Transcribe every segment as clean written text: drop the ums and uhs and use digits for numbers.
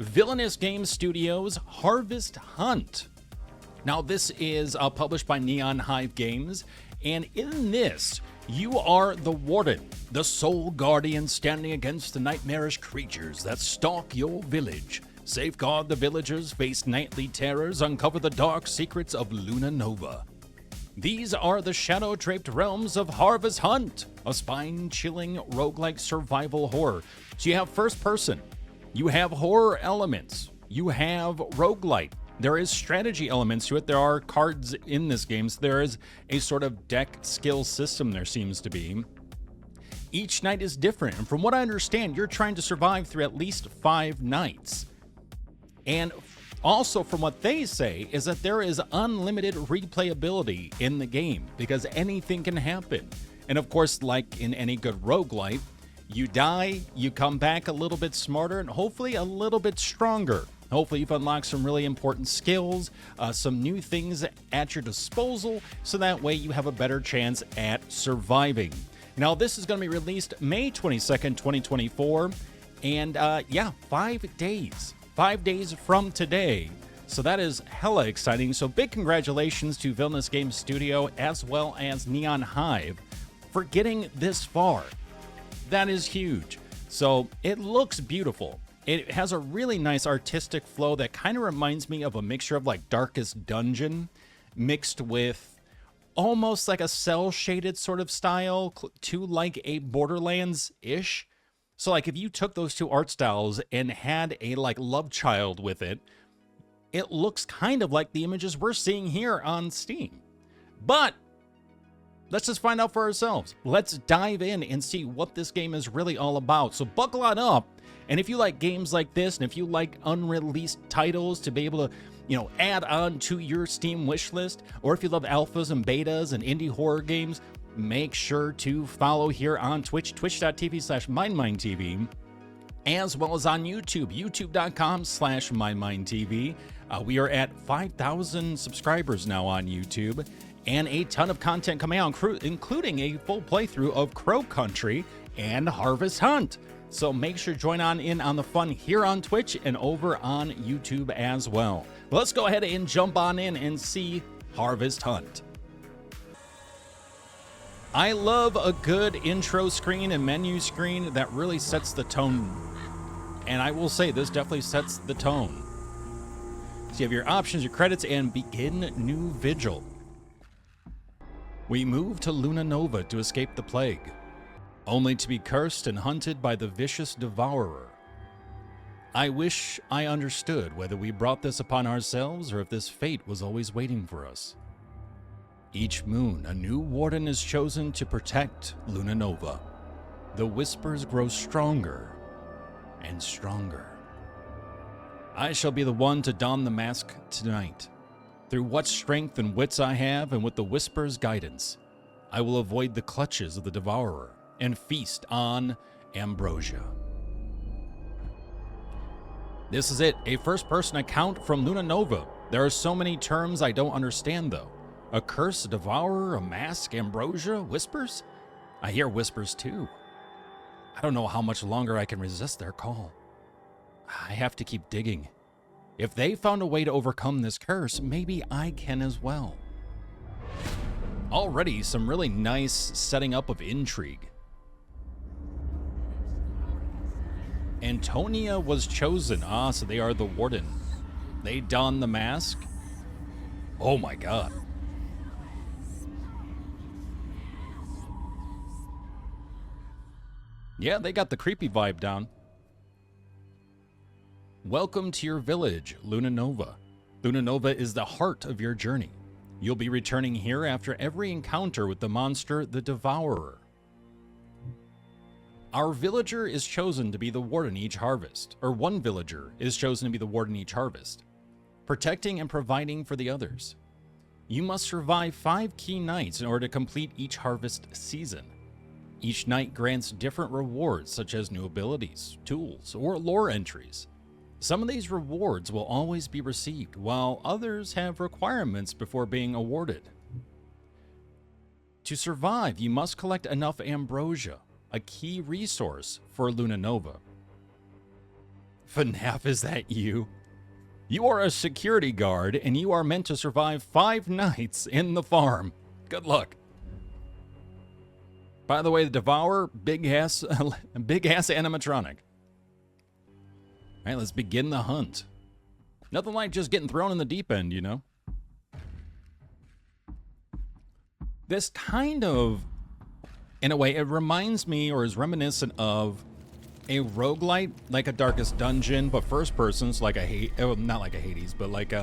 Villainous Game Studios' Harvest Hunt. Now, this is published by Neon Hive Games, and in this, you are the Warden, the sole guardian standing against the nightmarish creatures that stalk your village. Safeguard the villagers, face nightly terrors, uncover the dark secrets of Luna Nova. These are the shadow-draped realms of Harvest Hunt, a spine-chilling roguelike survival horror. So you have first person, you have horror elements, you have roguelite. There is strategy elements to it. There are cards in this game, so there is a sort of deck skill system there seems to be. Each night is different, and from what I understand, you're trying to survive through at least 5 nights. And also, from what they say, is that there is unlimited replayability in the game, because anything can happen. And of course, like in any good roguelite, you die, you come back a little bit smarter, and hopefully a little bit stronger. Hopefully you've unlocked some really important skills, some new things at your disposal, so that way you have a better chance at surviving. Now, this is going to be released May 22nd, 2024, and yeah, 5 days. 5 days from today. So that is hella exciting. So big congratulations to Villainous Game Studio as well as Neon Hive for getting this far. That is huge. So it looks beautiful. It has a really nice artistic flow that kind of reminds me of a mixture of like Darkest Dungeon mixed with almost like a cel-shaded sort of style to like a Borderlands-ish. So like if you took those two art styles and had a like love child with it, it looks kind of like the images we're seeing here on Steam. But let's just find out for ourselves. Let's dive in and see what this game is really all about. So buckle on up. And if you like games like this, and if you like unreleased titles to be able to, you know, add on to your Steam wish list, or if you love alphas and betas and indie horror games, make sure to follow here on Twitch, twitch.tv/MindMineTV, as well as on YouTube, youtube.com/MindMineTV. We are at 5,000 subscribers now on YouTube, and a ton of content coming out, including a full playthrough of Crow Country and Harvest Hunt. So make sure to join in on the fun here on Twitch and over on YouTube as well. Let's go ahead and jump on in and see Harvest Hunt. I love a good intro screen and menu screen that really sets the tone. And I will say, this definitely sets the tone. So you have your options, your credits, and begin new vigil. We move to Luna Nova to escape the plague, only to be cursed and hunted by the vicious devourer. I wish I understood whether we brought this upon ourselves or if this fate was always waiting for us. Each moon, a new warden is chosen to protect Luna Nova. The whispers grow stronger and stronger. I shall be the one to don the mask tonight. Through what strength and wits I have, and with the whispers' guidance, I will avoid the clutches of the devourer and feast on ambrosia. This is it, a first-person account from Luna Nova. There are so many terms I don't understand, though. A curse, a devourer, a mask, ambrosia, whispers? I hear whispers, too. I don't know how much longer I can resist their call. I have to keep digging. If they found a way to overcome this curse, maybe I can as well. Already some really nice setting up of intrigue. Antonia was chosen. So they are the Warden. They don the mask. Oh my god. Yeah, they got the creepy vibe down. Welcome to your village, Luna Nova. Luna Nova is the heart of your journey. You'll be returning here after every encounter with the monster, the Devourer. Our villager is chosen to be the warden each harvest, or one villager is chosen to be the warden each harvest, protecting and providing for the others. You must survive 5 key nights in order to complete each harvest season. Each night grants different rewards, such as new abilities, tools, or lore entries. Some of these rewards will always be received, while others have requirements before being awarded. To survive, you must collect enough ambrosia, a key resource for Luna Nova. FNAF, is that you? You are a security guard, and you are meant to survive 5 nights in the farm. Good luck. By the way, the Devourer, big ass animatronic. All right, let's begin the hunt. Nothing like just getting thrown in the deep end, you know? This kind of, in a way, it reminds me or is reminiscent of a roguelite, like a Darkest Dungeon, but first person, so like not like a Hades, but like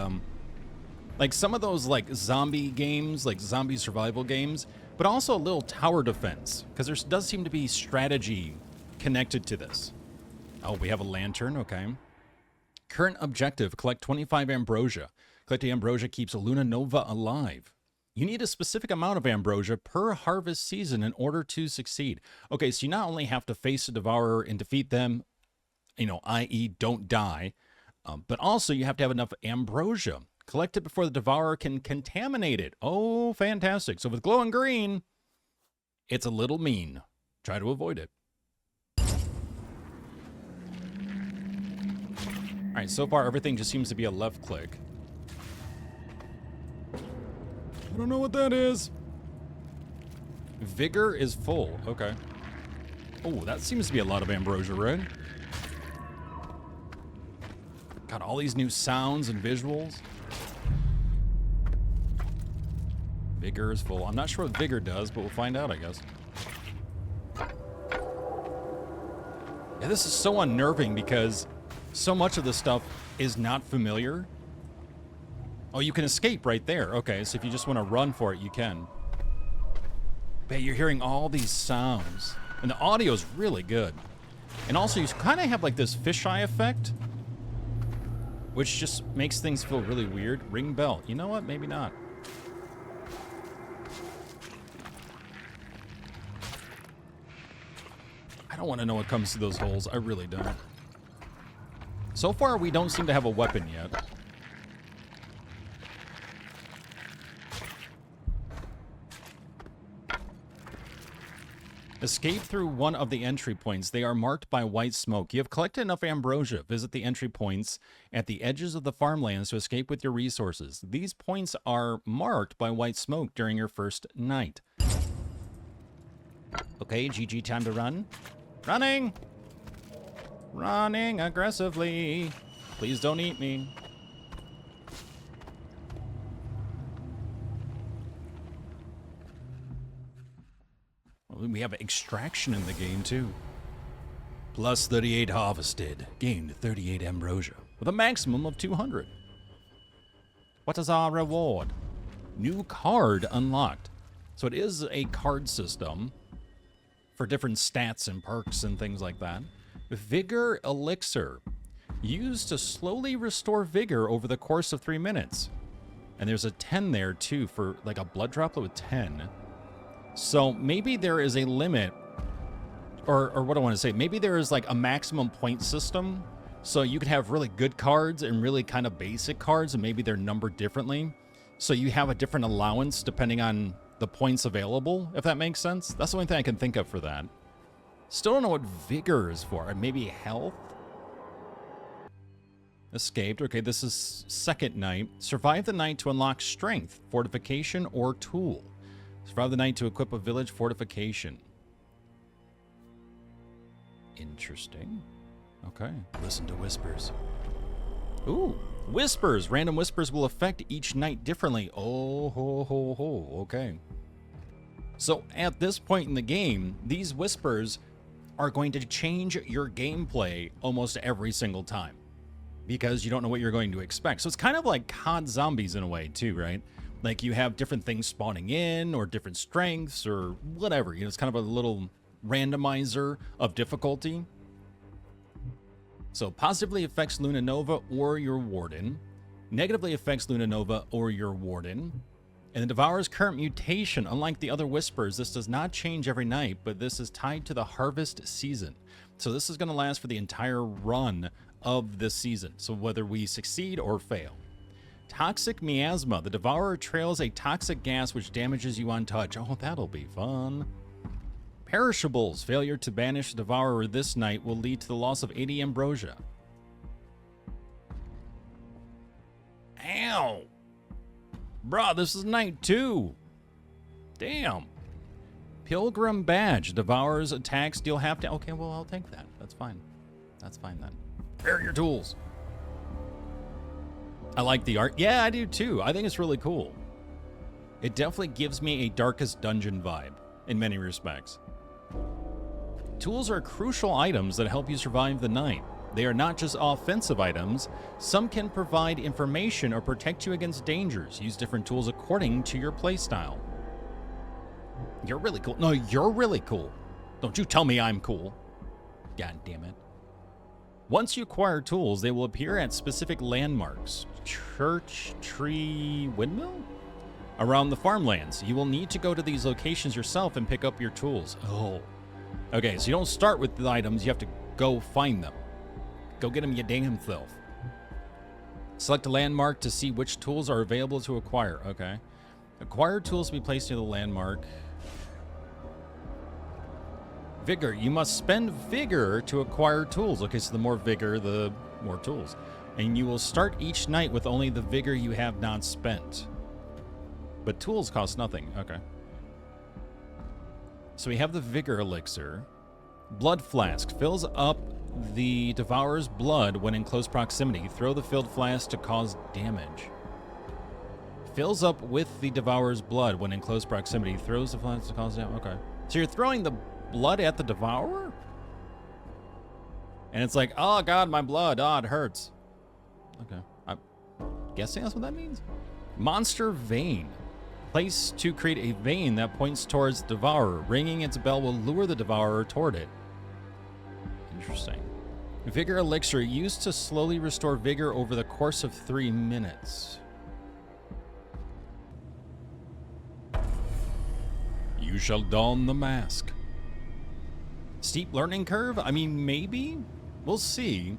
some of those like zombie games, like zombie survival games, but also a little tower defense, because there does seem to be strategy connected to this. Oh, we have a lantern, okay. Current objective, collect 25 ambrosia. Collecting ambrosia keeps Luna Nova alive. You need a specific amount of ambrosia per harvest season in order to succeed. Okay, so you not only have to face the Devourer and defeat them, you know, i.e. don't die, but also you have to have enough ambrosia. Collect it before the Devourer can contaminate it. Oh, fantastic. So with glowing green, it's a little mean. Try to avoid it. All right, so far everything just seems to be a left click. I don't know what that is. Vigor is full. Okay. Oh, that seems to be a lot of ambrosia, right? Got all these new sounds and visuals. Vigor is full. I'm not sure what Vigor does, but we'll find out, I guess. Yeah, this is so unnerving because so much of this stuff is not familiar. Oh, you can escape right there. Okay, so if you just want to run for it, you can. But you're hearing all these sounds. And the audio is really good. And also, you kind of have like this fisheye effect, which just makes things feel really weird. Ring bell. You know what? Maybe not. I don't want to know what comes through those holes. I really don't. So far, we don't seem to have a weapon yet. Escape through one of the entry points. They are marked by white smoke. You have collected enough ambrosia. Visit the entry points at the edges of the farmlands to escape with your resources. These points are marked by white smoke during your first night. Okay, GG, time to run. Running! Running aggressively. Please don't eat me. We have extraction in the game, too. Plus 38 harvested. Gained 38 ambrosia. With a maximum of 200. What is our reward? New card unlocked. So it is a card system for different stats and perks and things like that. Vigor Elixir. Used to slowly restore vigor over the course of 3 minutes. And there's a 10 there, too, for like a blood droplet with 10. So maybe there is a limit, or what I want to say, maybe there is like a maximum point system. So you could have really good cards and really kind of basic cards, and maybe they're numbered differently. So you have a different allowance depending on the points available, if that makes sense. That's the only thing I can think of for that. Still don't know what vigor is for. Maybe health? Escaped. Okay, this is second night. Survive the night to unlock strength, fortification, or tool. Survive the night to equip a village fortification. Interesting. Okay. Listen to whispers. Ooh. Whispers. Random whispers will affect each night differently. Oh, ho, ho, ho. Okay. So at this point in the game, these whispers are going to change your gameplay almost every single time, because you don't know what you're going to expect. So it's kind of like COD Zombies in a way too, right? Like you have different things spawning in, or different strengths, or whatever. You know, it's kind of a little randomizer of difficulty. So positively affects Luna Nova or your Warden. Negatively affects Luna Nova or your Warden. And the Devourer's current mutation, unlike the other Whispers, this does not change every night, but this is tied to the harvest season. So this is going to last for the entire run of this season. So whether we succeed or fail. Toxic miasma. The Devourer trails a toxic gas which damages you on touch. Oh, that'll be fun. Perishables. Failure to banish the Devourer this night will lead to the loss of 80 ambrosia. Ow. Bruh, this is night 2. Damn. Pilgrim Badge. Devours attacks, deal half damage. Okay, well, I'll take that. That's fine. That's fine then. Prepare your tools. I like the art. Yeah, I do too. I think it's really cool. It definitely gives me a Darkest Dungeon vibe in many respects. Tools are crucial items that help you survive the night. They are not just offensive items. Some can provide information or protect you against dangers. Use different tools according to your playstyle. You're really cool. No, you're really cool. Don't you tell me I'm cool. God damn it. Once you acquire tools, they will appear at specific landmarks. Church, tree, windmill? Around the farmlands. You will need to go to these locations yourself and pick up your tools. Oh. Okay, so you don't start with the items. You have to go find them. Go get them, you damn self. Select a landmark to see which tools are available to acquire. Okay. Acquire tools to be placed near the landmark. Vigor. You must spend vigor to acquire tools. Okay, so the more vigor, the more tools. And you will start each night with only the vigor you have not spent. But tools cost nothing. Okay. So we have the vigor elixir. Blood flask. Fills up the devourer's blood when in close proximity. Throw the filled flask to cause damage. Fills up with the devourer's blood when in close proximity. Throws the flask to cause damage. Okay. So you're throwing the blood at the devourer? And it's like, oh god, my blood. Oh, it hurts. Okay. I'm guessing that's what that means. Monster vein. Place to create a vein that points towards the devourer. Ringing its bell will lure the devourer toward it. Interesting. Vigor elixir used to slowly restore vigor over the course of 3 minutes. You shall don the mask. Steep learning curve? I mean, maybe? We'll see.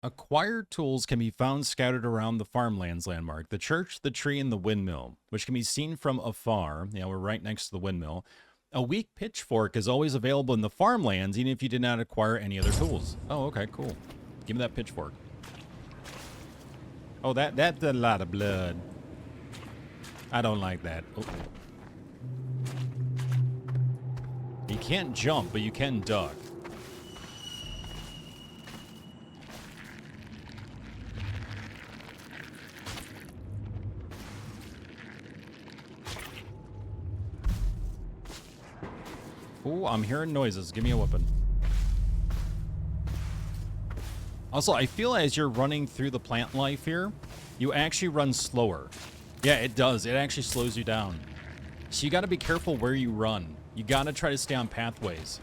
Acquired tools can be found scattered around the farmlands landmark, the church, the tree, and the windmill, which can be seen from afar. Yeah, we're right next to the windmill. A weak pitchfork is always available in the farmlands, even if you did not acquire any other tools. Oh, okay, cool. Give me that pitchfork. Oh, that's a lot of blood. I don't like that. Oh. You can't jump, but you can duck. Ooh, I'm hearing noises. Give me a weapon. Also, I feel as you're running through the plant life here, you actually run slower. Yeah, it does. It actually slows you down. So you got to be careful where you run. You got to try to stay on pathways.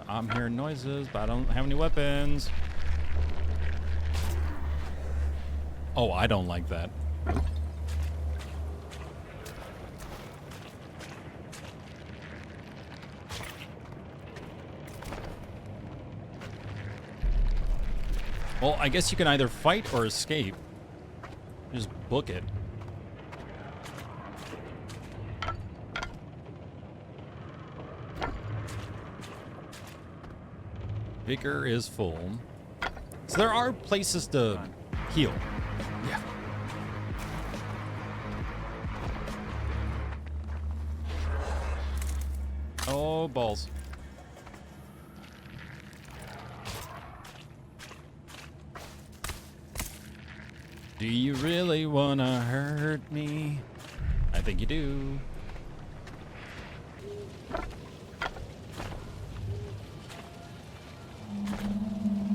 I'm hearing noises, but I don't have any weapons. Oh, I don't like that. Well, I guess you can either fight or escape. Just book it. Vigor is full. So there are places to heal. Yeah. Oh, balls. Do you really wanna hurt me? I think you do.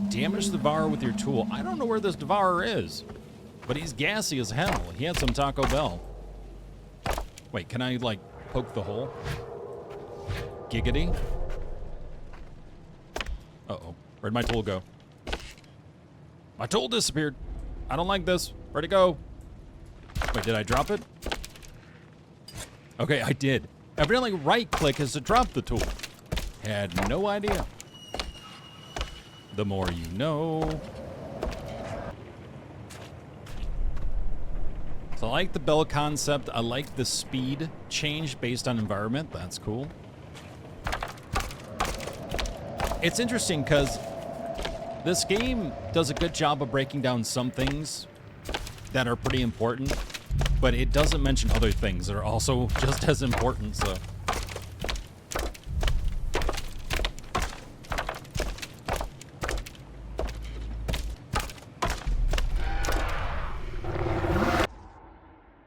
Damage the devourer with your tool. I don't know where this devourer is, but he's gassy as hell. He had some Taco Bell. Wait, can I, like, poke the hole? Giggity. Uh-oh. Where'd my tool go? My tool disappeared. I don't like this. Where'd it go? Wait, did I drop it? Okay, I did. Evidently, right-click is to drop the tool. Had no idea. The more you know. So I like the bell concept. I like the speed change based on environment. That's cool. It's interesting because this game does a good job of breaking down some things that are pretty important, but it doesn't mention other things that are also just as important, so.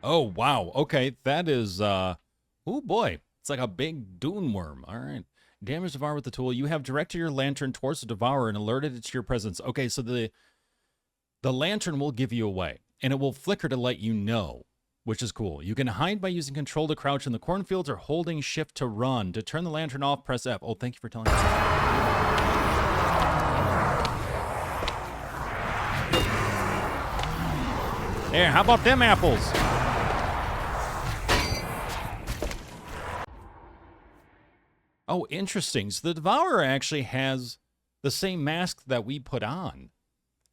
Oh, wow. Okay, that is, oh boy. It's like a big dune worm. All right. Damage Devourer with the tool. You have directed your lantern towards the Devourer and alerted it to your presence. Okay, so the lantern will give you away, and it will flicker to let you know, which is cool. You can hide by using control to crouch in the cornfields or holding shift to run. To turn the lantern off, press F. Oh, thank you for telling us. There, how about them apples? Oh, interesting. So the Devourer actually has the same mask that we put on.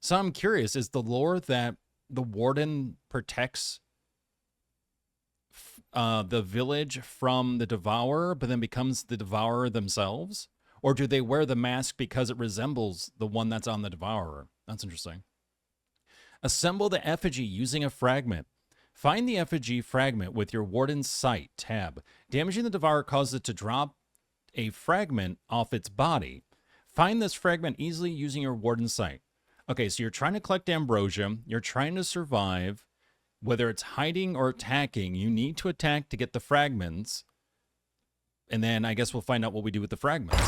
So I'm curious, is the lore that the Warden protects the village from the Devourer, but then becomes the Devourer themselves? Or do they wear the mask because it resembles the one that's on the Devourer? That's interesting. Assemble the effigy using a fragment. Find the effigy fragment with your Warden's Sight tab. Damaging the Devourer causes it to drop a fragment off its body. Find this fragment easily using your Warden's Sight. Okay, so you're trying to collect ambrosia. You're trying to survive. Whether it's hiding or attacking, you need to attack to get the fragments. And then I guess we'll find out what we do with the fragments.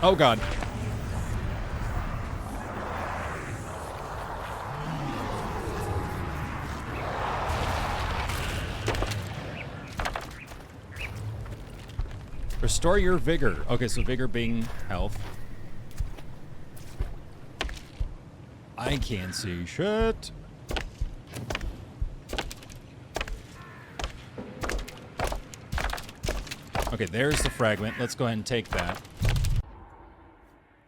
Oh, God. Restore your vigor. Okay, so vigor being health. I can't see shit. Okay, there's the fragment. Let's go ahead and take that.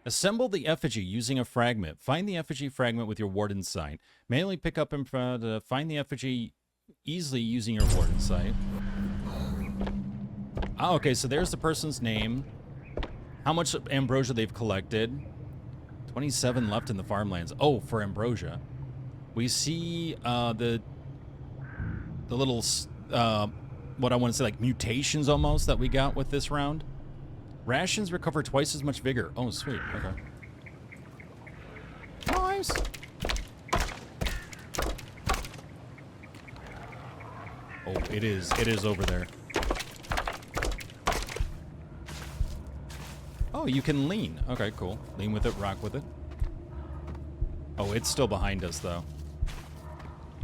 Assemble the effigy using a fragment. Find the effigy fragment with your Warden's Sight. Manually pick up and find the effigy easily using your Warden's Sight. Oh, okay, so there's the person's name. How much ambrosia they've collected. 27 left in the farmlands. Oh, for ambrosia. We see the little, what I want to say, like mutations almost that we got with this round. Rations recover twice as much vigor. Oh, sweet. Okay. Nice. Oh, it is over there. Oh, you can lean. Okay, cool. Lean with it, rock with it. Oh, it's still behind us, though.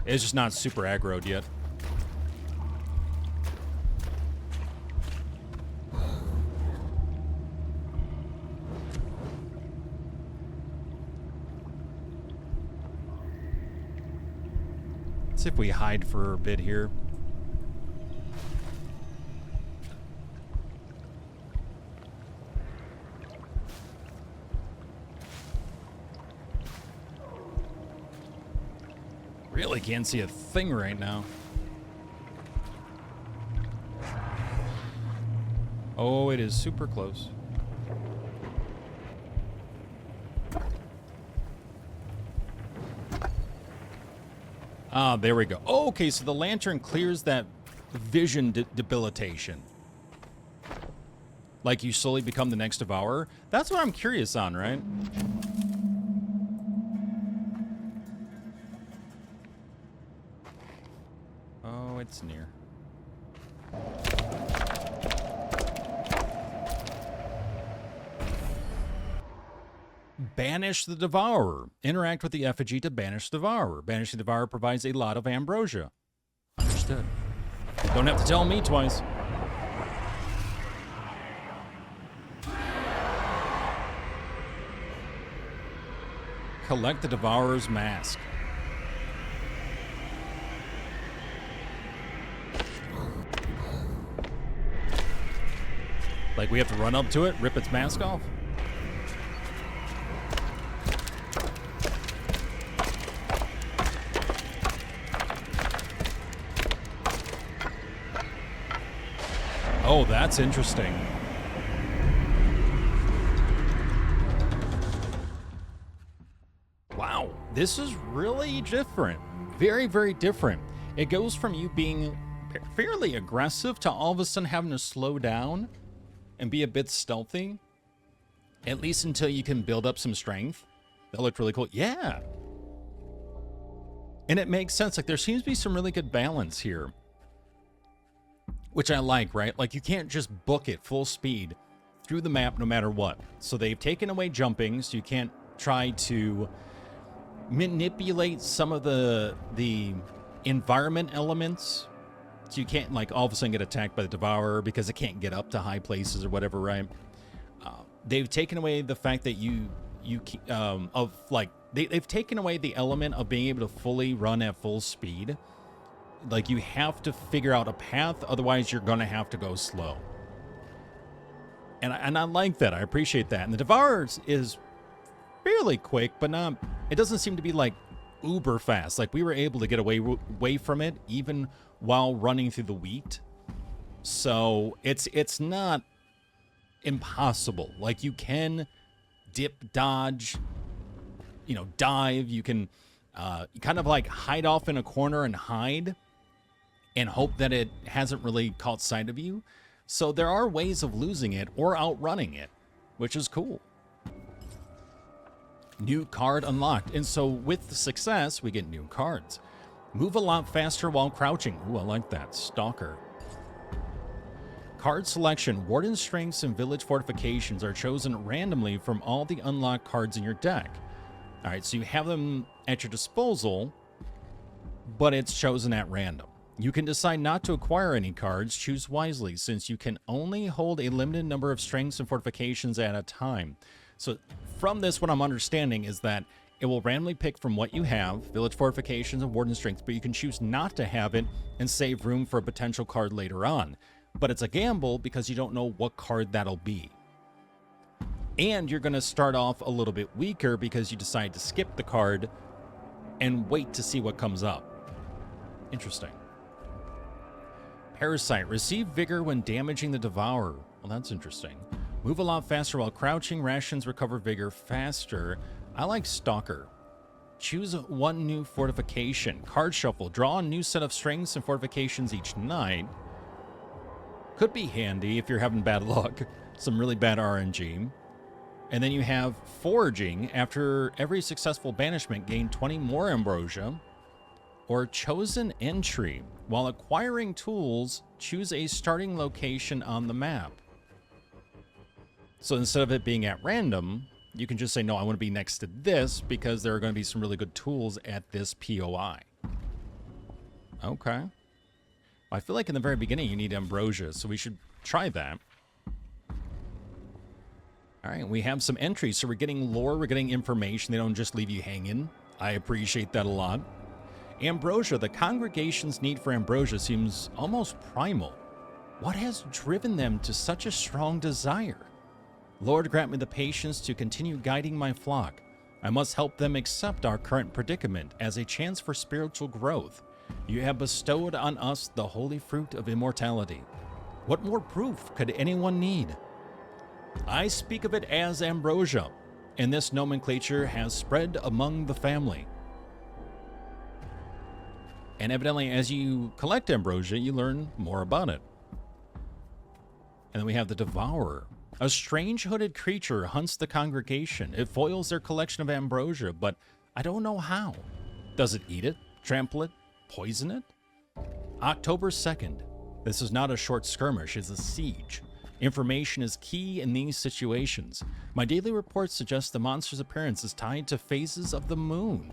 It's just not super aggroed yet. Let's see if we hide for a bit here. Really can't see a thing right now. Oh, it is super close. Ah, there we go. Oh, okay, so the lantern clears that vision debilitation. Like you slowly become the next Devourer. That's what I'm curious on, right? Oh, it's near. Banish the Devourer. Interact with the effigy to banish the Devourer. Banish the Devourer provides a lot of ambrosia. Understood. Don't have to tell me twice. Collect the Devourer's mask. Like we have to run up to it, rip its mask off? Oh, that's interesting. Wow, this is really different. Very, very different. It goes from you being fairly aggressive to all of a sudden having to slow down and be a bit stealthy, at least until you can build up some strength. That looked really cool. Yeah. And it makes sense. Like, there seems to be some really good balance here, which I like, right? Like, you can't just book it full speed through the map no matter what. So they've taken away jumping, so you can't try to manipulate some of the environment elements. So you can't, like, all of a sudden get attacked by the Devourer because it can't get up to high places or whatever, right? They've taken away the fact that they've taken away the element of being able to fully run at full speed. Like, you have to figure out a path, otherwise you're gonna have to go slow. And I like that. I appreciate that. And the Devourer is fairly quick, but not. It doesn't seem to be like uber fast. Like, we were able to get away from it even while running through the wheat. So it's not impossible. Like, you can dip, dodge, you know, dive. You can kind of like hide off in a corner and hide and hope that it hasn't really caught sight of you. So there are ways of losing it or outrunning it, which is cool. New card unlocked. And so with the success, we get new cards. Move a lot faster while crouching. Ooh, I like that. Stalker. Card selection. Warden strengths and village fortifications are chosen randomly from all the unlocked cards in your deck. All right, so you have them at your disposal, but it's chosen at random. You can decide not to acquire any cards. Choose wisely, since you can only hold a limited number of strengths and fortifications at a time. So from this, what I'm understanding is that it will randomly pick from what you have, village fortifications and warden strength, but you can choose not to have it and save room for a potential card later on. But it's a gamble because you don't know what card that'll be. And you're going to start off a little bit weaker because you decide to skip the card and wait to see what comes up. Interesting. Parasite. Receive vigor when damaging the Devourer. Well, that's interesting. Move a lot faster while crouching. Rations recover vigor faster. I like Stalker. Choose one new fortification. Card shuffle. Draw a new set of strengths and fortifications each night. Could be handy if you're having bad luck. Some really bad RNG. And then you have Foraging. After every successful banishment, gain 20 more ambrosia. Or Chosen Entry. While acquiring tools, choose a starting location on the map. So instead of it being at random, you can just say, no, I want to be next to this because there are going to be some really good tools at this POI. Okay. I feel like in the very beginning you need ambrosia, so we should try that. All right, we have some entries, so we're getting lore, we're getting information. They don't just leave you hanging. I appreciate that a lot. Ambrosia. The congregation's need for ambrosia seems almost primal. What has driven them to such a strong desire? Lord, grant me the patience to continue guiding my flock. I must help them accept our current predicament as a chance for spiritual growth. You have bestowed on us the holy fruit of immortality. What more proof could anyone need? I speak of it as ambrosia, and this nomenclature has spread among the family. And evidently, as you collect ambrosia, you learn more about it. And then we have the Devourer. A strange hooded creature hunts the congregation. It foils their collection of ambrosia, but I don't know how. Does it eat it, trample it, poison it? October 2nd. This is not a short skirmish, it's a siege. Information is key in these situations. My daily report suggests the monster's appearance is tied to phases of the moon.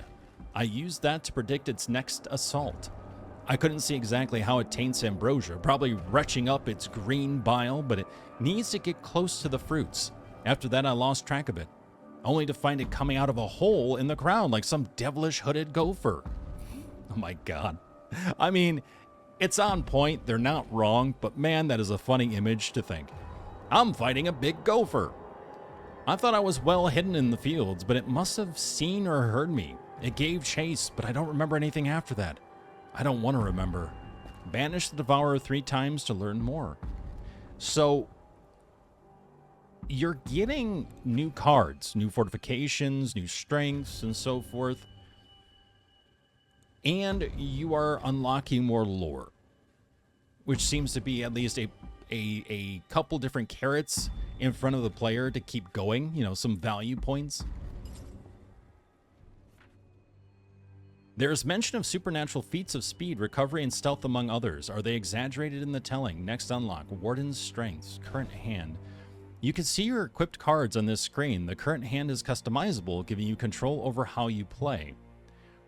I used that to predict its next assault. I couldn't see exactly how it taints ambrosia, probably retching up its green bile, but it needs to get close to the fruits. After that, I lost track of it, only to find it coming out of a hole in the ground like some devilish hooded gopher. Oh my god. I mean, it's on point, they're not wrong, but man, that is a funny image to think. I'm fighting a big gopher. I thought I was well hidden in the fields, but it must have seen or heard me. It gave chase, but I don't remember anything after that. I don't want to remember. Banish the Devourer 3 times to learn more. So you're getting new cards, new fortifications, new strengths, and so forth. And you are unlocking more lore, which seems to be at least a couple different carrots in front of the player to keep going, you know, some value points. There's mention of supernatural feats of speed, recovery, and stealth, among others. Are they exaggerated in the telling? Next unlock, Warden's strengths, current hand. You can see your equipped cards on this screen. The current hand is customizable, giving you control over how you play.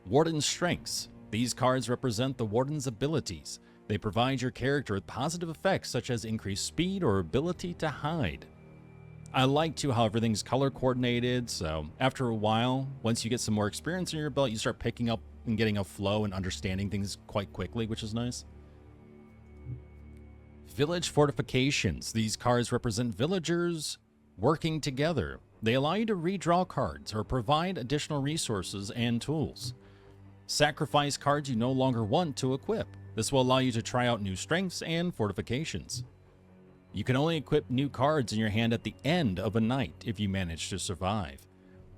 Warden's strengths. These cards represent the Warden's abilities. They provide your character with positive effects such as increased speed or ability to hide. I like too how everything's color coordinated, so after a while, once you get some more experience in your belt, you start picking up and getting a flow and understanding things quite quickly, which is nice. Village fortifications. These cards represent villagers working together. They allow you to redraw cards or provide additional resources and tools. Sacrifice cards you no longer want to equip. This will allow you to try out new strengths and fortifications. You can only equip new cards in your hand at the end of a night if you manage to survive.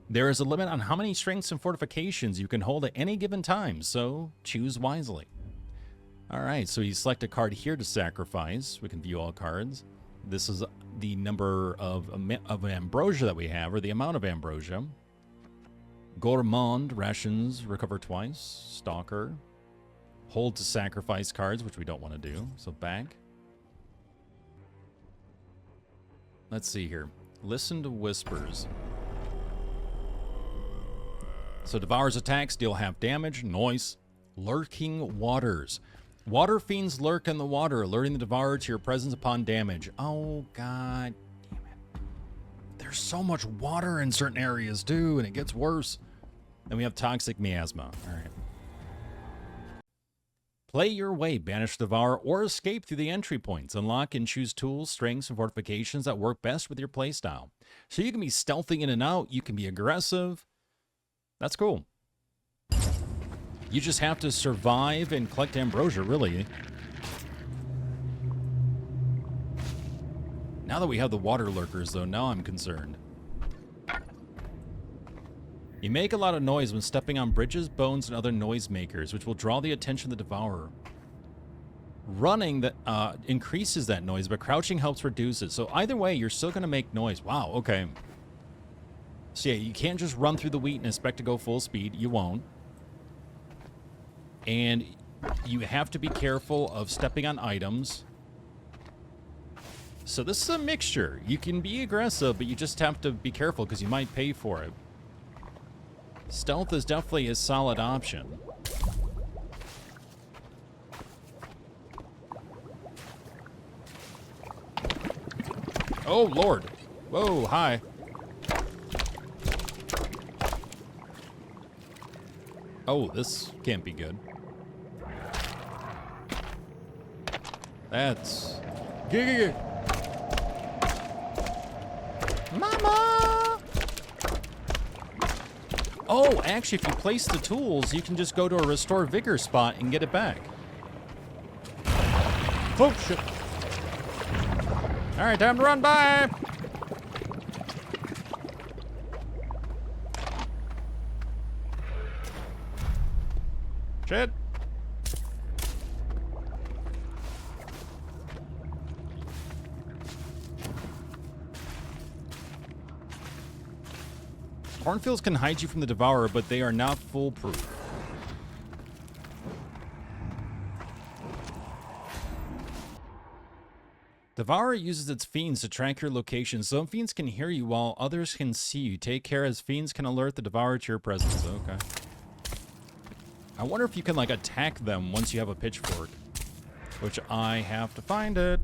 There is a limit on how many strengths and fortifications you can hold at any given time, so choose wisely. Alright, so you select a card here to sacrifice. We can view all cards. This is the number of ambrosia that we have, or the amount of ambrosia. Gourmand, rations, recover twice. Stalker. Hold to sacrifice cards, which we don't want to do. So back. Let's see here. Listen to whispers. So Devour's attacks deal half damage. Noise. Lurking waters. Water fiends lurk in the water, alerting the Devourer to your presence upon damage. Oh, god damn it. There's so much water in certain areas, too, and it gets worse. Then we have Toxic Miasma. Alright. Play your way, banish the Devourer, or escape through the entry points. Unlock and choose tools, strengths, and fortifications that work best with your playstyle. So you can be stealthy in and out, you can be aggressive. That's cool. You just have to survive and collect ambrosia, really. Now that we have the water lurkers, though, now I'm concerned. You make a lot of noise when stepping on bridges, bones, and other noise makers, which will draw the attention of the Devourer. Running that increases that noise, but crouching helps reduce it. So either way, you're still going to make noise. Wow, okay. So yeah, you can't just run through the wheat and expect to go full speed. You won't. And you have to be careful of stepping on items. So this is a mixture. You can be aggressive, but you just have to be careful because you might pay for it. Stealth is definitely a solid option. Oh, Lord. Whoa, hi. Oh, this can't be good. That's... Mama! Oh, actually, if you place the tools, you can just go to a Restore Vigor spot and get it back. Oh, shit. Alright, time to run by! Shit. Cornfields can hide you from the Devourer, but they are not foolproof. Devourer uses its fiends to track your location. Some fiends can hear you while others can see you. Take care as fiends can alert the Devourer to your presence. Okay. I wonder if you can, like, attack them once you have a pitchfork. Which I have to find it.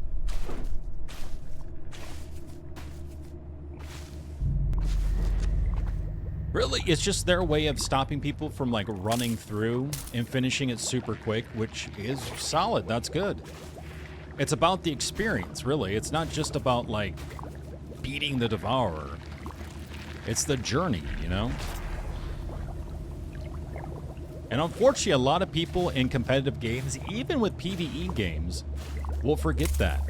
Really, it's just their way of stopping people from, like, running through and finishing it super quick, which is solid. That's good. It's about the experience, really. It's not just about, like, beating the Devourer. It's the journey, you know? And unfortunately, a lot of people in competitive games, even with PvE games, will forget that.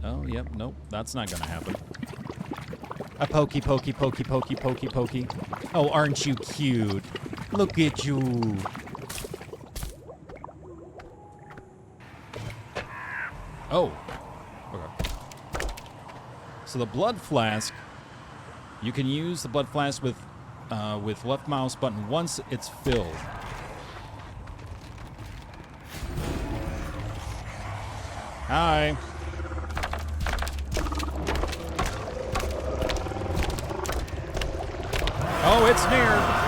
Oh, yep, nope, that's not gonna happen. A pokey, pokey, pokey, pokey, pokey, pokey. Oh, aren't you cute? Look at you. Oh. Okay. So the blood flask, you can use the blood flask with left mouse button once it's filled. Hi. Oh, it's near.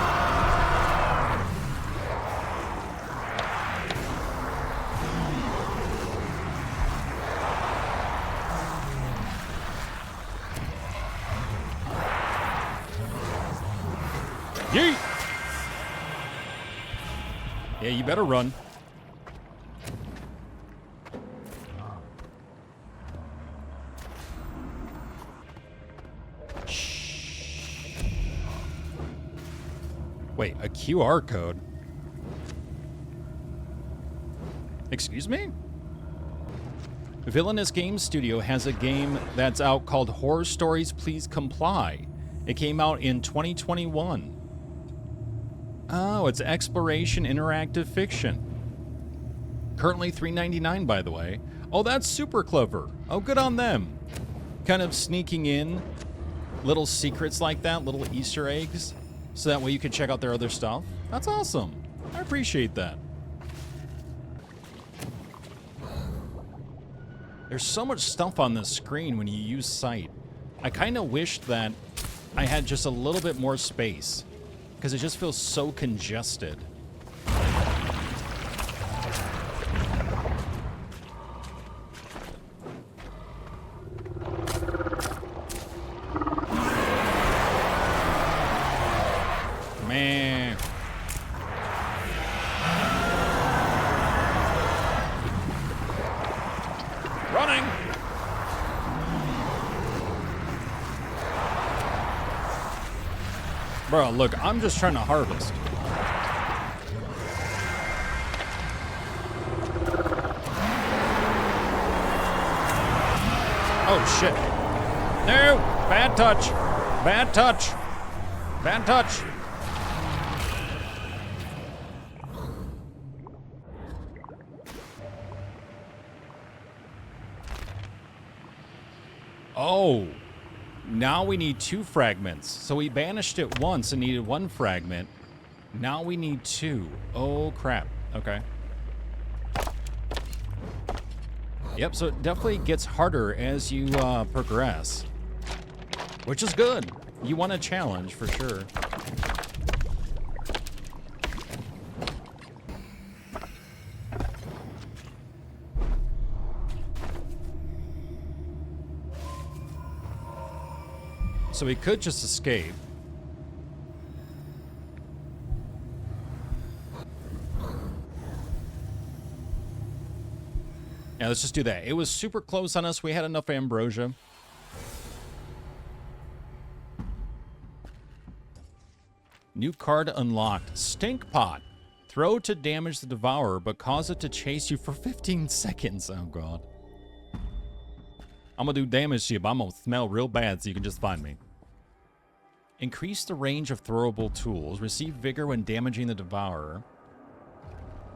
Yeet! Yeah, you better run. Wait, a QR code? Excuse me? Villainous Games Studio has a game that's out called Horror Stories Please Comply. It came out in 2021. Oh, it's exploration interactive fiction. Currently $3.99, by the way. Oh, that's super clever. Oh, good on them. Kind of sneaking in little secrets like that, little Easter eggs, so that way you can check out their other stuff. That's awesome. I appreciate that. There's so much stuff on the screen when you use sight. I kind of wish that I had just a little bit more space, because it just feels so congested. Man. Running. Bro, look, I'm just trying to harvest. Oh, shit. No! Bad touch. Bad touch. Bad touch. Oh. Now we need 2 fragments. So we banished it once and needed 1 fragment. Now we need 2. Oh, crap. Okay. Yep, so it definitely gets harder as you progress. Which is good. You want a challenge, for sure. So we could just escape. Yeah, let's just do that. It was super close on us. We had enough ambrosia. New card unlocked. Stink Pot. Throw to damage the devourer, but cause it to chase you for 15 seconds. Oh, God. I'm gonna do damage to you, but I'm gonna smell real bad so you can just find me. Increase the range of throwable tools. Receive vigor when damaging the devourer.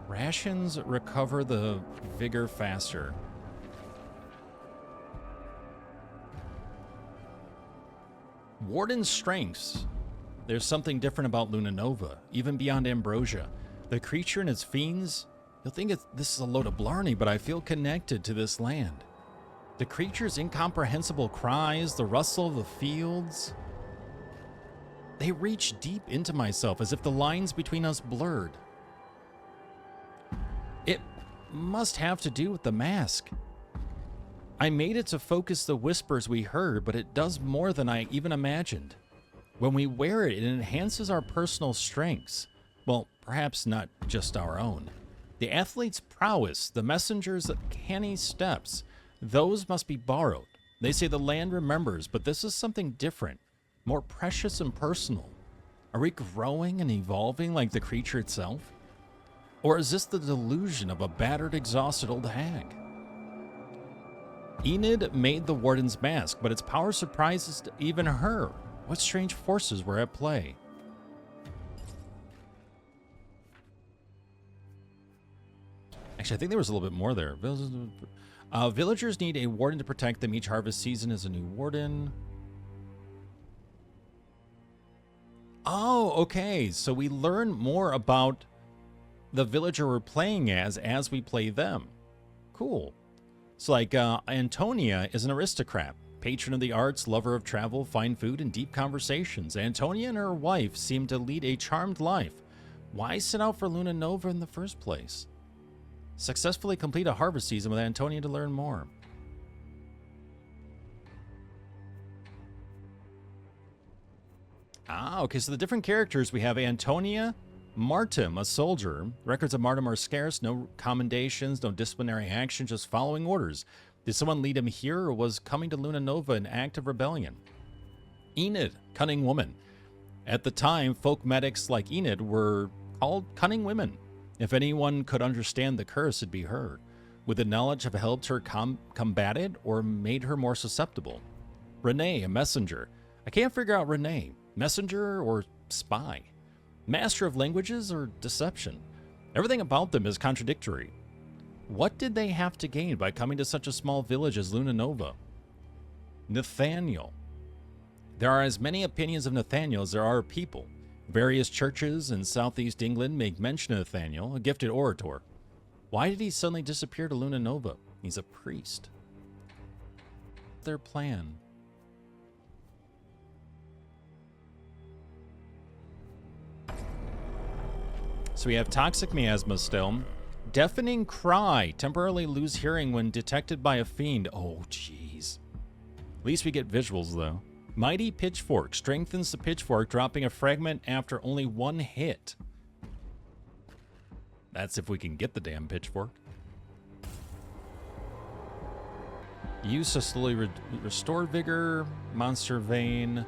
Rations recover the vigor faster. Warden's strengths. There's something different about Luna Nova, even beyond ambrosia. The creature and its fiends, you'll think this is a load of blarney, but I feel connected to this land. The creature's incomprehensible cries, the rustle of the fields, they reach deep into myself as if the lines between us blurred. It must have to do with the mask. I made it to focus the whispers we heard, but it does more than I even imagined. When we wear it, it enhances our personal strengths. Well, perhaps not just our own. The athlete's prowess, the messenger's canny steps, those must be borrowed. They say the land remembers, but this is something different, more precious and personal. Are we growing and evolving like the creature itself? Or is this the delusion of a battered, exhausted old hag? Enid made the Warden's mask, but its power surprises even her. What strange forces were at play? Actually, I think there was a little bit more there. Villagers need a warden to protect them. Each harvest season is a new warden. Oh, okay. So we learn more about the villager we're playing as we play them. Cool. So like Antonia is an aristocrat, patron of the arts, lover of travel, fine food, and deep conversations. Antonia and her wife seem to lead a charmed life. Why set out for Luna Nova in the first place? Successfully complete a harvest season with Antonia to learn more. Ah, okay, so the different characters, we have Antonia, Martim, a soldier. Records of Martim are scarce, no commendations, no disciplinary action, just following orders. Did someone lead him here, or was coming to Luna Nova an act of rebellion? Enid, cunning woman. At the time, folk medics like Enid were called cunning women. If anyone could understand the curse, it'd be her. Would the knowledge have helped her combat it, or made her more susceptible? Renee, a messenger. I can't figure out Renee. Messenger or spy? Master of languages or deception? Everything about them is contradictory. What did they have to gain by coming to such a small village as Luna Nova? Nathaniel. There are as many opinions of Nathaniel as there are people. Various churches in southeast England make mention of Nathaniel, a gifted orator. Why did he suddenly disappear to Luna Nova? He's a priest. Their plan. So we have toxic miasma still. Deafening cry. Temporarily lose hearing when detected by a fiend. Oh, jeez. At least we get visuals, though. Mighty pitchfork. Strengthens the pitchfork, dropping a fragment after only one hit. That's if we can get the damn pitchfork. Use to slowly restore vigor. Monster vein.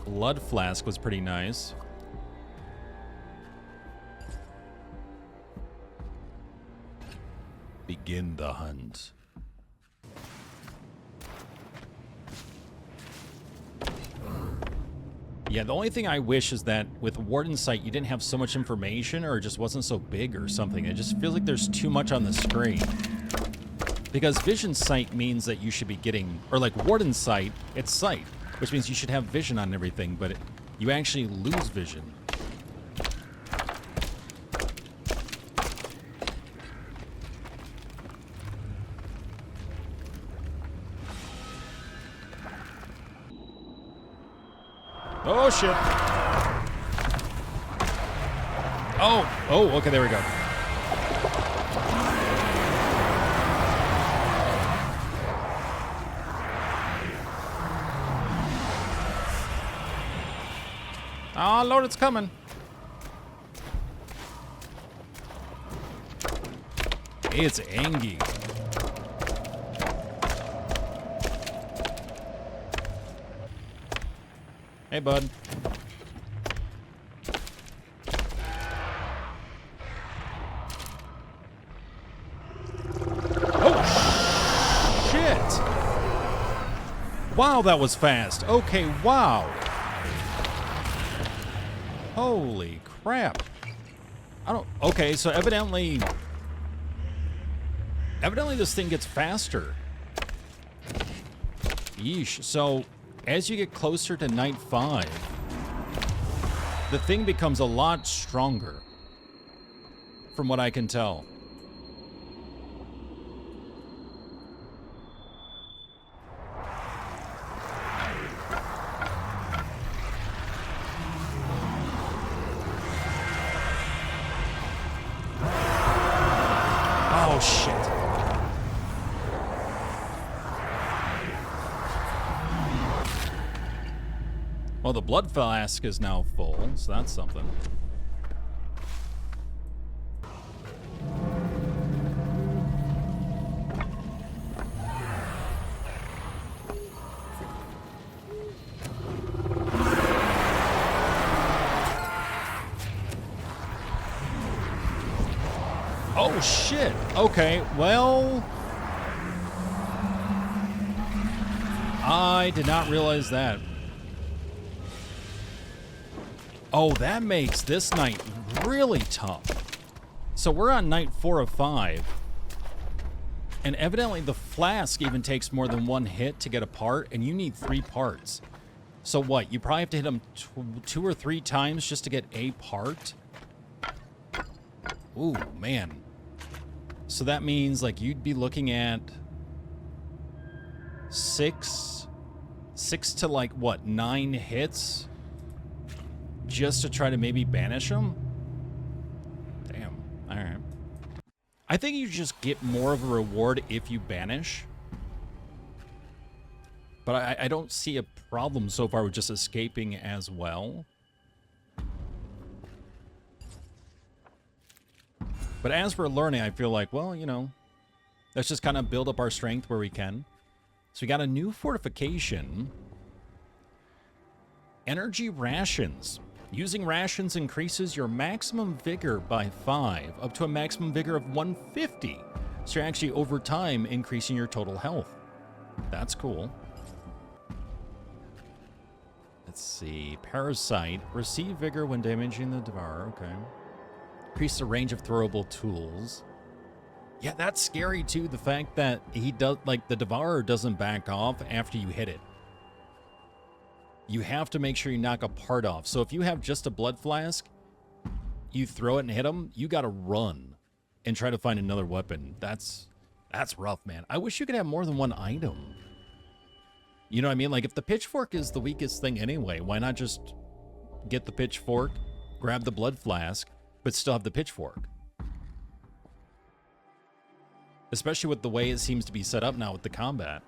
Blood flask was pretty nice. Begin the hunt. Yeah, the only thing I wish is that with Warden's Sight, you didn't have so much information, or it just wasn't so big or something. It just feels like there's too much on the screen. Because Vision Sight means that you should be getting, or like Warden's Sight, it's sight, which means you should have vision on everything, but you actually lose vision. Oh, shit. Oh, okay, there we go. Oh, Lord, it's coming. It's Angie. Hey, bud. Oh, shit. Wow, that was fast. Okay, wow. Holy crap. Okay, so evidently this thing gets faster. Yeesh. So as you get closer to night 5, the thing becomes a lot stronger, from what I can tell. Oh, shit. Well, the blood flask is now full, so that's something. Oh, shit. Okay, well, I did not realize that. Oh, that makes this night really tough. So we're on night 4 of 5. And evidently the flask even takes more than one hit to get a part, and you need 3 parts. So what, you probably have to hit them 2 or 3 times just to get a part? Ooh, man. So that means, like, you'd be looking at 6 to, like, what, 9 hits? Just to try to maybe banish them? Damn. Alright. I think you just get more of a reward if you banish. But I don't see a problem so far with just escaping as well. But as we're learning, I feel like, well, you know, let's just kind of build up our strength where we can. So we got a new fortification. Energy rations. Using rations increases your maximum vigor by 5, up to a maximum vigor of 150. So you're actually, over time, increasing your total health. That's cool. Let's see. Parasite. Receive vigor when damaging the devourer. Okay. Increase the range of throwable tools. Yeah, that's scary, too. The fact that he does, like, the devourer doesn't back off after you hit it. You have to make sure you knock a part off. So if you have just a blood flask, you throw it and hit him, you gotta run and try to find another weapon. That's rough, man. I wish you could have more than one item. You know what I mean? Like, if the pitchfork is the weakest thing anyway, why not just get the pitchfork, grab the blood flask, but still have the pitchfork? Especially with the way it seems to be set up now with the combat.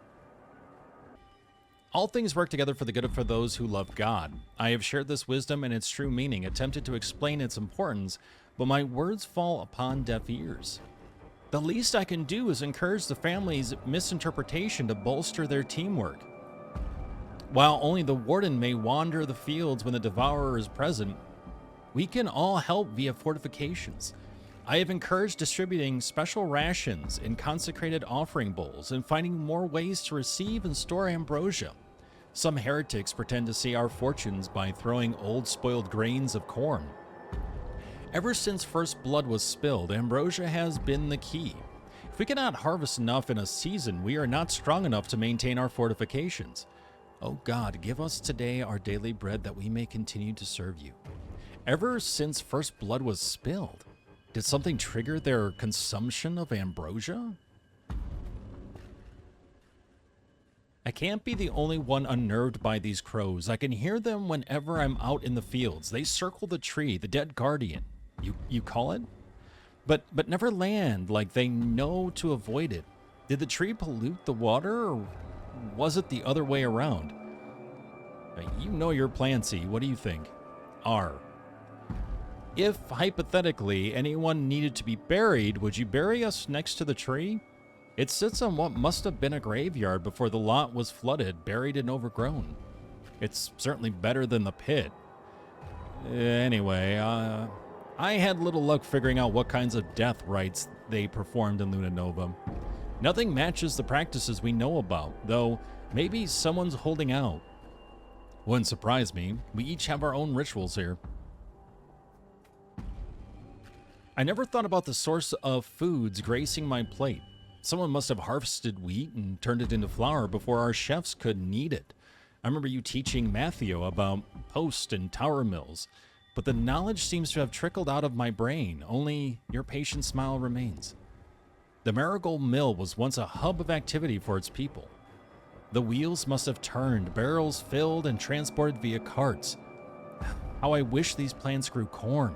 All things work together for the good of those who love God. I have shared this wisdom and its true meaning, attempted to explain its importance, but my words fall upon deaf ears. The least I can do is encourage the family's misinterpretation to bolster their teamwork. While only the Warden may wander the fields when the Devourer is present, we can all help via fortifications. I have encouraged distributing special rations in consecrated offering bowls and finding more ways to receive and store ambrosia. Some heretics pretend to see our fortunes by throwing old spoiled grains of corn. Ever since first blood was spilled, ambrosia has been the key. If we cannot harvest enough in a season, we are not strong enough to maintain our fortifications. O God, give us today our daily bread that we may continue to serve you. Ever since first blood was spilled, did something trigger their consumption of ambrosia? I can't be the only one unnerved by these crows. I can hear them whenever I'm out in the fields. They circle the tree, the dead guardian, you call it? But never land like they know to avoid it. Did the tree pollute the water, or was it the other way around? You know your plan, C. What do you think? R. If, hypothetically, anyone needed to be buried, would you bury us next to the tree? It sits on what must have been a graveyard before the lot was flooded, buried and overgrown. It's certainly better than the pit. Anyway, I had little luck figuring out what kinds of death rites they performed in Luna Nova. Nothing matches the practices we know about, though maybe someone's holding out. Wouldn't surprise me. We each have our own rituals here. I never thought about the source of foods gracing my plate. Someone must have harvested wheat and turned it into flour before our chefs could knead it. I remember you teaching Matthew about post and tower mills, but the knowledge seems to have trickled out of my brain. Only your patient smile remains. The Marigold Mill was once a hub of activity for its people. The wheels must have turned, barrels filled and transported via carts. How I wish these plants grew corn,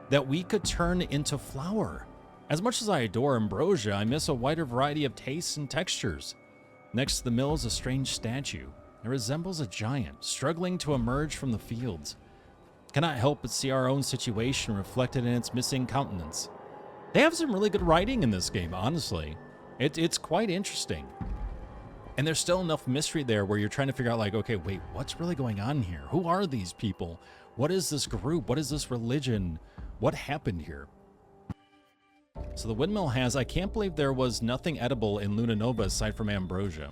that we could turn into flour. As much as I adore ambrosia, I miss a wider variety of tastes and textures. Next to the mill is a strange statue. It resembles a giant, struggling to emerge from the fields. Cannot help but see our own situation reflected in its missing countenance. They have some really good writing in this game, honestly. It's quite interesting. And there's still enough mystery there where you're trying to figure out, like, okay, wait, what's really going on here? Who are these people? What is this group? What is this religion? What happened here? So the windmill has, I can't believe there was nothing edible in Luna Nova aside from ambrosia.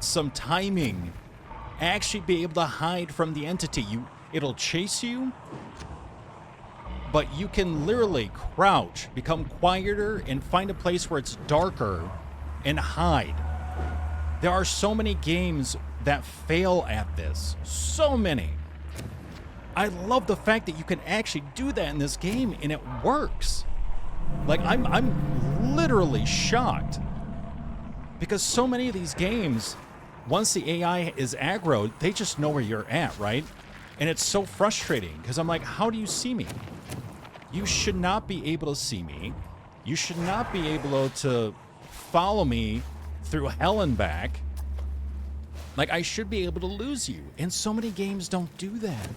some timing, actually be able to hide from the entity. It'll chase you, but you can literally crouch, become quieter, and find a place where it's darker and hide. There are so many games that fail at this. So many. I love the fact that you can actually do that in this game, and it works. Like, I'm literally shocked. Because so many of these games, once the AI is aggroed, they just know where you're at, right? And it's so frustrating, because I'm like, how do you see me? You should not be able to see me. You should not be able to follow me through hell and back. Like, I should be able to lose you. And so many games don't do that.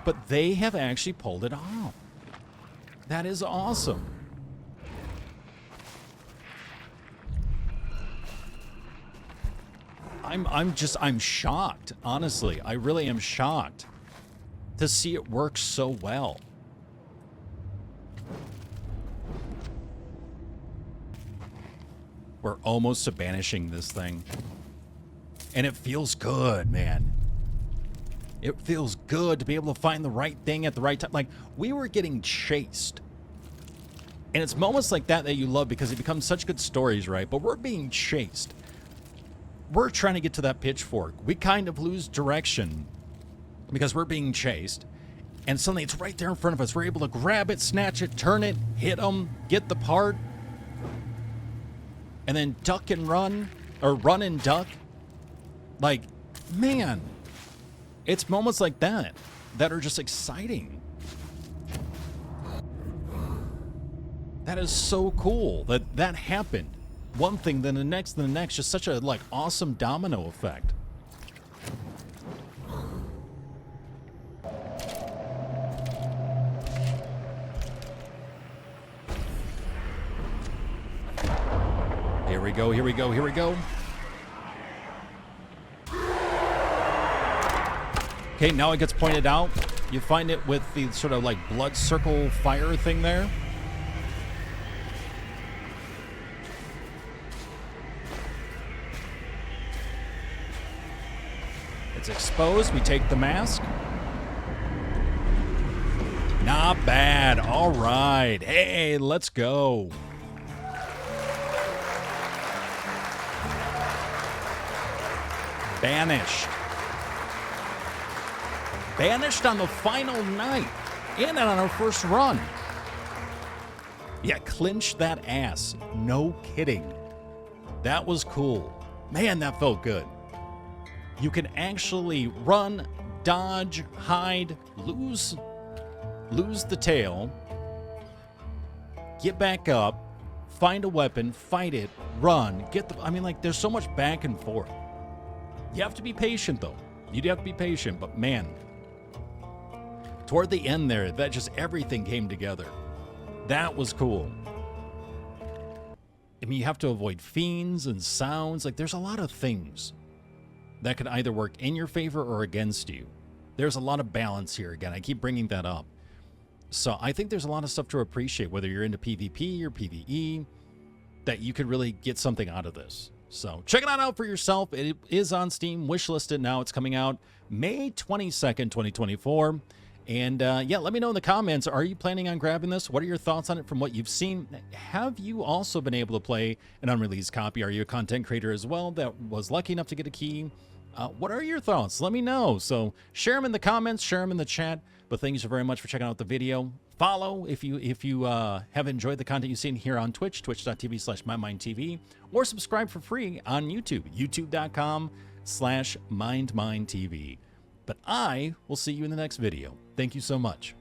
But they have actually pulled it off. That is awesome. I'm shocked, honestly. I really am shocked to see it work so well. We're almost to banishing this thing. And it feels good, man. It feels good to be able to find the right thing at the right time. Like, we were getting chased. And it's moments like that that you love because it becomes such good stories, right? But we're being chased. We're trying to get to that pitchfork. We kind of lose direction because we're being chased. And suddenly it's right there in front of us. We're able to grab it, snatch it, turn it, hit them, get the part. And then duck and run, or run and duck. Like, man, it's moments like that that are just exciting. That is so cool that that happened. One thing, then the next, then the next. Just such a, like, awesome domino effect. Here we go, here we go, here we go. Okay, now it gets pointed out. You find it with the sort of like blood circle fire thing there. It's exposed. We take the mask. Not bad. All right. Hey, let's go. Banished. Banished on the final night. And on our first run. Yeah, clinch that ass. No kidding. That was cool. Man, that felt good. You can actually run, dodge, hide, lose the tail, get back up, find a weapon, fight it, run, get the... I mean, like, there's so much back and forth. You have to be patient, though. You'd have to be patient, but man, toward the end there, that just everything came together. That was cool. I mean, you have to avoid fiends and sounds. Like, there's a lot of things that could either work in your favor or against you. There's a lot of balance here. Again, I keep bringing that up. So I think there's a lot of stuff to appreciate, whether you're into PvP or PvE, that you could really get something out of this. So check it out for yourself. It is on Steam, wishlisted now. It's coming out May 22nd, 2024. And yeah, let me know in the comments, are you planning on grabbing this? What are your thoughts on it from what you've seen? Have you also been able to play an unreleased copy? Are you a content creator as well that was lucky enough to get a key? What are your thoughts? Let me know. So share them in the comments, share them in the chat. But thank you so very much for checking out the video. Follow if you have enjoyed the content you've seen here on Twitch, twitch.tv/MindMineTV, or subscribe for free on YouTube, youtube.com/MindMineTV. But I will see you in the next video. Thank you so much.